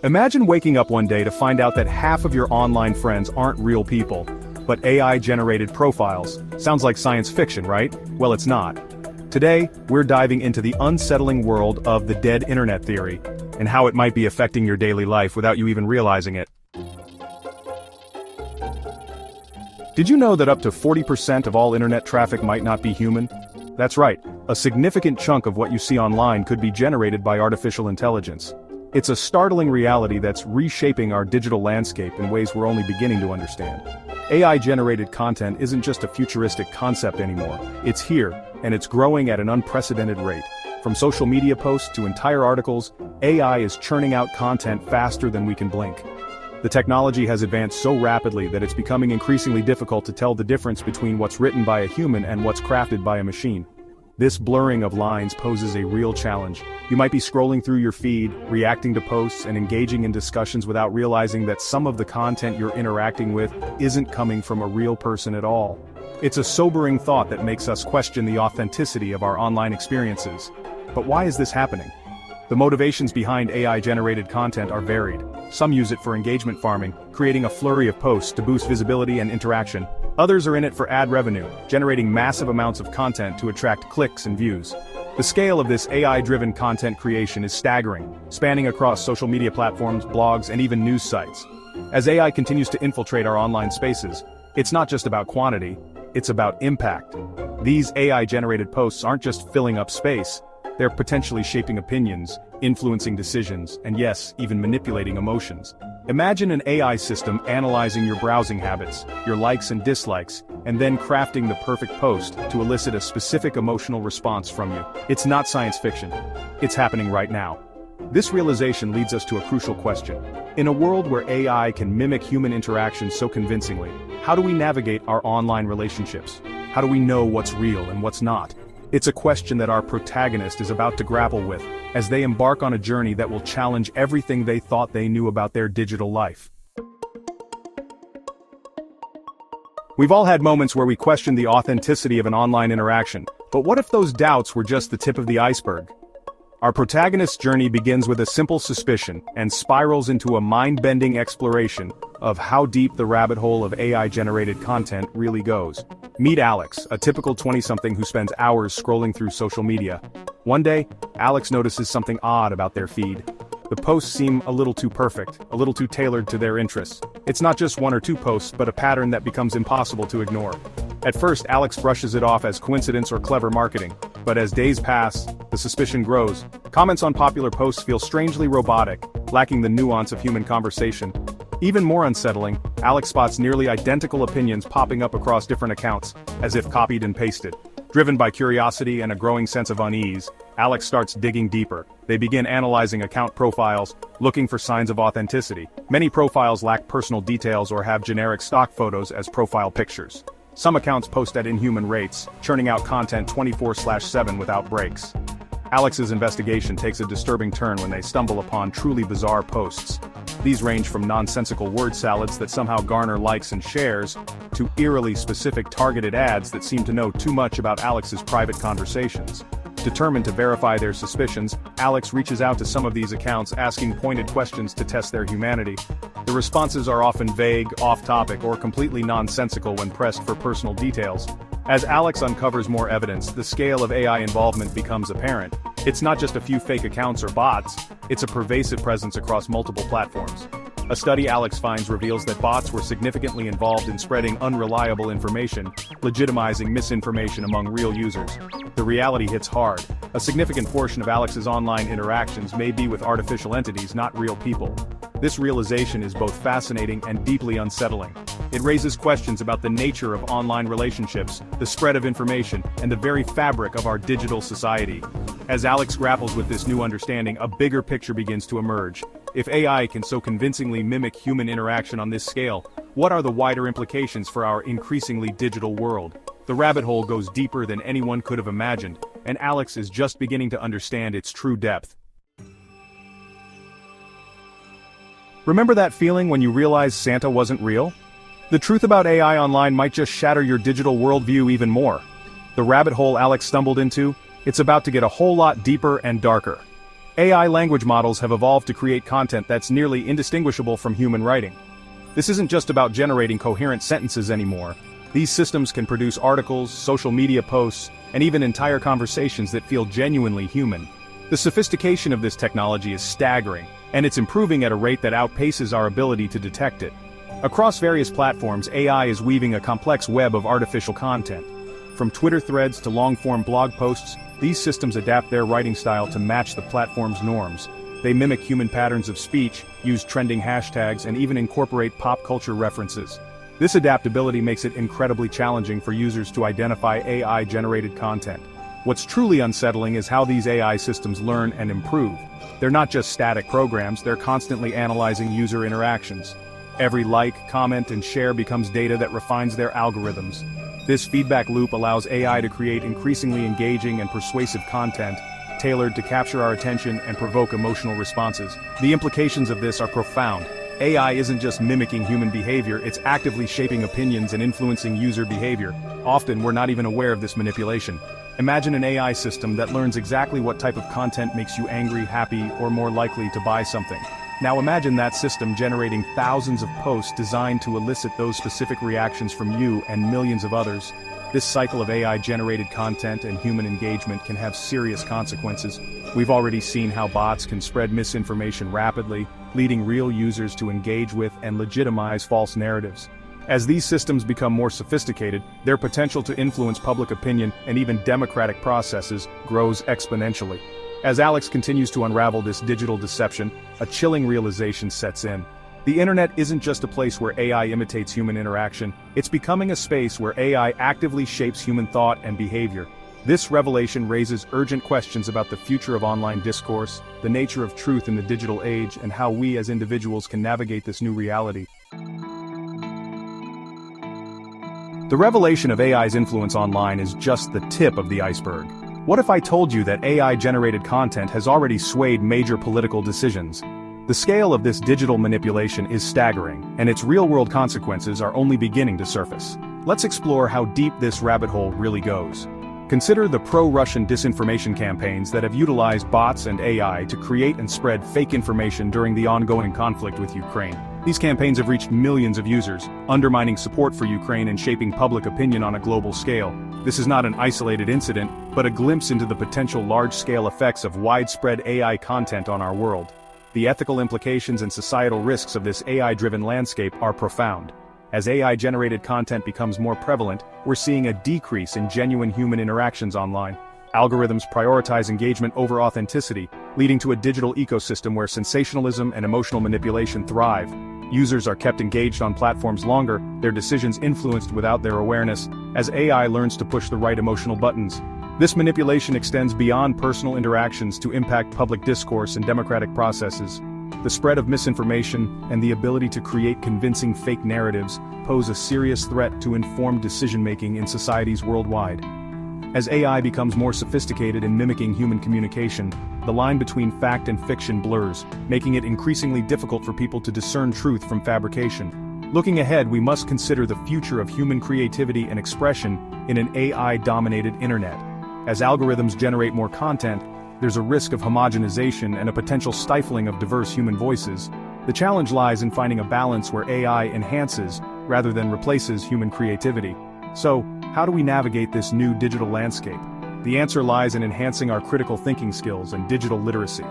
Imagine waking up one day to find out that half of your online friends aren't real people, but AI-generated profiles. Sounds like science fiction, right? Well, it's not. Today, we're diving into the unsettling world of the dead internet theory, and how it might be affecting your daily life without you even realizing it. Did you know that up to 40% of all internet traffic might not be human? That's right, a significant chunk of what you see online could be generated by artificial intelligence. It's a startling reality that's reshaping our digital landscape in ways we're only beginning to understand. AI-generated content isn't just a futuristic concept anymore, it's here, and it's growing at an unprecedented rate. From social media posts to entire articles, AI is churning out content faster than we can blink. The technology has advanced so rapidly that it's becoming increasingly difficult to tell the difference between what's written by a human and what's crafted by a machine. This blurring of lines poses a real challenge. You might be scrolling through your feed, reacting to posts, and engaging in discussions without realizing that some of the content you're interacting with isn't coming from a real person at all. It's a sobering thought that makes us question the authenticity of our online experiences. But why is this happening? The motivations behind AI-generated content are varied. Some use it for engagement farming, creating a flurry of posts to boost visibility and interaction. Others are in it for ad revenue, generating massive amounts of content to attract clicks and views. The scale of this AI-driven content creation is staggering, spanning across social media platforms, blogs, and even news sites. As AI continues to infiltrate our online spaces, it's not just about quantity, it's about impact. These AI-generated posts aren't just filling up space, they're potentially shaping opinions, influencing decisions, and yes, even manipulating emotions. Imagine an AI system analyzing your browsing habits, your likes and dislikes, and then crafting the perfect post to elicit a specific emotional response from you. It's not science fiction. It's happening right now. This realization leads us to a crucial question. In a world where AI can mimic human interaction so convincingly, how do we navigate our online relationships? How do we know what's real and what's not? It's a question that our protagonist is about to grapple with, as they embark on a journey that will challenge everything they thought they knew about their digital life. We've all had moments where we question the authenticity of an online interaction, but what if those doubts were just the tip of the iceberg? Our protagonist's journey begins with a simple suspicion and spirals into a mind-bending exploration of how deep the rabbit hole of AI-generated content really goes. Meet Alex, a typical 20-something who spends hours scrolling through social media. One day, Alex notices something odd about their feed. The posts seem a little too perfect, a little too tailored to their interests. It's not just one or two posts, but a pattern that becomes impossible to ignore. At first, Alex brushes it off as coincidence or clever marketing, but as days pass, the suspicion grows. Comments on popular posts feel strangely robotic, lacking the nuance of human conversation. Even more unsettling, Alex spots nearly identical opinions popping up across different accounts, as if copied and pasted. Driven by curiosity and a growing sense of unease, Alex starts digging deeper. They begin analyzing account profiles, looking for signs of authenticity. Many profiles lack personal details or have generic stock photos as profile pictures. Some accounts post at inhuman rates, churning out content 24/7 without breaks. Alex's investigation takes a disturbing turn when they stumble upon truly bizarre posts. These range from nonsensical word salads that somehow garner likes and shares, to eerily specific targeted ads that seem to know too much about Alex's private conversations. Determined to verify their suspicions, Alex reaches out to some of these accounts asking pointed questions to test their humanity. The responses are often vague, off-topic, or completely nonsensical when pressed for personal details. As Alex uncovers more evidence, the scale of AI involvement becomes apparent. It's not just a few fake accounts or bots, it's a pervasive presence across multiple platforms. A study Alex finds reveals that bots were significantly involved in spreading unreliable information, legitimizing misinformation among real users. The reality hits hard. A significant portion of Alex's online interactions may be with artificial entities, not real people. This realization is both fascinating and deeply unsettling. It raises questions about the nature of online relationships, the spread of information, and the very fabric of our digital society. As Alex grapples with this new understanding, a bigger picture begins to emerge. If AI can so convincingly mimic human interaction on this scale, what are the wider implications for our increasingly digital world? The rabbit hole goes deeper than anyone could have imagined, and Alex is just beginning to understand its true depth. Remember that feeling when you realized Santa wasn't real? The truth about AI online might just shatter your digital worldview even more. The rabbit hole Alex stumbled into, it's about to get a whole lot deeper and darker. AI language models have evolved to create content that's nearly indistinguishable from human writing. This isn't just about generating coherent sentences anymore. These systems can produce articles, social media posts, and even entire conversations that feel genuinely human. The sophistication of this technology is staggering, and it's improving at a rate that outpaces our ability to detect it. Across various platforms, AI is weaving a complex web of artificial content. From Twitter threads to long-form blog posts, these systems adapt their writing style to match the platform's norms. They mimic human patterns of speech, use trending hashtags, and even incorporate pop culture references. This adaptability makes it incredibly challenging for users to identify AI-generated content. What's truly unsettling is how these AI systems learn and improve. They're not just static programs, they're constantly analyzing user interactions. Every like, comment, and share becomes data that refines their algorithms. This feedback loop allows AI to create increasingly engaging and persuasive content, tailored to capture our attention and provoke emotional responses. The implications of this are profound. AI isn't just mimicking human behavior, it's actively shaping opinions and influencing user behavior. Often, we're not even aware of this manipulation. Imagine an AI system that learns exactly what type of content makes you angry, happy, or more likely to buy something. Now imagine that system generating thousands of posts designed to elicit those specific reactions from you and millions of others. This cycle of AI-generated content and human engagement can have serious consequences. We've already seen how bots can spread misinformation rapidly, leading real users to engage with and legitimize false narratives. As these systems become more sophisticated, their potential to influence public opinion and even democratic processes grows exponentially. As Alex continues to unravel this digital deception, a chilling realization sets in. The internet isn't just a place where AI imitates human interaction, it's becoming a space where AI actively shapes human thought and behavior. This revelation raises urgent questions about the future of online discourse, the nature of truth in the digital age, and how we as individuals can navigate this new reality. The revelation of AI's influence online is just the tip of the iceberg. What if I told you that AI-generated content has already swayed major political decisions? The scale of this digital manipulation is staggering, and its real-world consequences are only beginning to surface. Let's explore how deep this rabbit hole really goes. Consider the pro-Russian disinformation campaigns that have utilized bots and AI to create and spread fake information during the ongoing conflict with Ukraine. These campaigns have reached millions of users, undermining support for Ukraine and shaping public opinion on a global scale. This is not an isolated incident, but a glimpse into the potential large-scale effects of widespread AI content on our world. The ethical implications and societal risks of this AI-driven landscape are profound. As AI-generated content becomes more prevalent, we're seeing a decrease in genuine human interactions online. Algorithms prioritize engagement over authenticity, leading to a digital ecosystem where sensationalism and emotional manipulation thrive. Users are kept engaged on platforms longer, their decisions influenced without their awareness, as AI learns to push the right emotional buttons. This manipulation extends beyond personal interactions to impact public discourse and democratic processes. The spread of misinformation and the ability to create convincing fake narratives pose a serious threat to informed decision-making in societies worldwide. As AI becomes more sophisticated in mimicking human communication, the line between fact and fiction blurs, making it increasingly difficult for people to discern truth from fabrication. Looking ahead, we must consider the future of human creativity and expression in an AI-dominated internet. As algorithms generate more content, there's a risk of homogenization and a potential stifling of diverse human voices. The challenge lies in finding a balance where AI enhances, rather than replaces, human creativity. So, how do we navigate this new digital landscape? The answer lies in enhancing our critical thinking skills and digital literacy.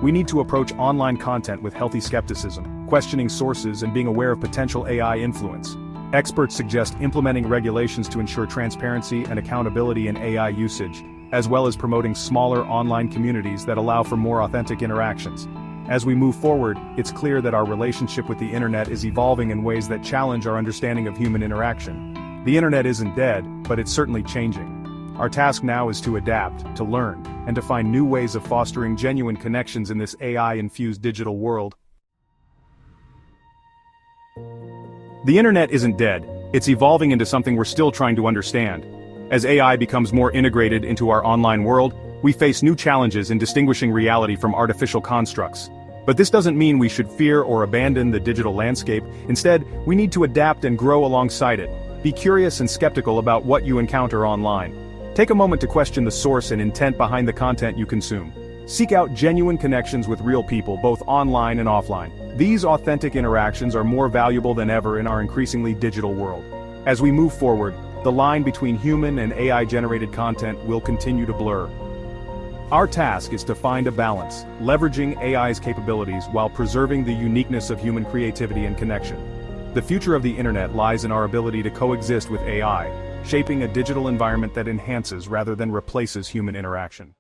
We need to approach online content with healthy skepticism, questioning sources and being aware of potential AI influence. Experts suggest implementing regulations to ensure transparency and accountability in AI usage, as well as promoting smaller online communities that allow for more authentic interactions. As we move forward, it's clear that our relationship with the internet is evolving in ways that challenge our understanding of human interaction. The internet isn't dead, but it's certainly changing. Our task now is to adapt, to learn, and to find new ways of fostering genuine connections in this AI-infused digital world. The internet isn't dead, it's evolving into something we're still trying to understand. As AI becomes more integrated into our online world, we face new challenges in distinguishing reality from artificial constructs. But this doesn't mean we should fear or abandon the digital landscape. Instead, we need to adapt and grow alongside it. Be curious and skeptical about what you encounter online. Take a moment to question the source and intent behind the content you consume. Seek out genuine connections with real people, both online and offline. These authentic interactions are more valuable than ever in our increasingly digital world. As we move forward, the line between human and AI-generated content will continue to blur. Our task is to find a balance, leveraging AI's capabilities while preserving the uniqueness of human creativity and connection. The future of the internet lies in our ability to coexist with AI, shaping a digital environment that enhances rather than replaces human interaction.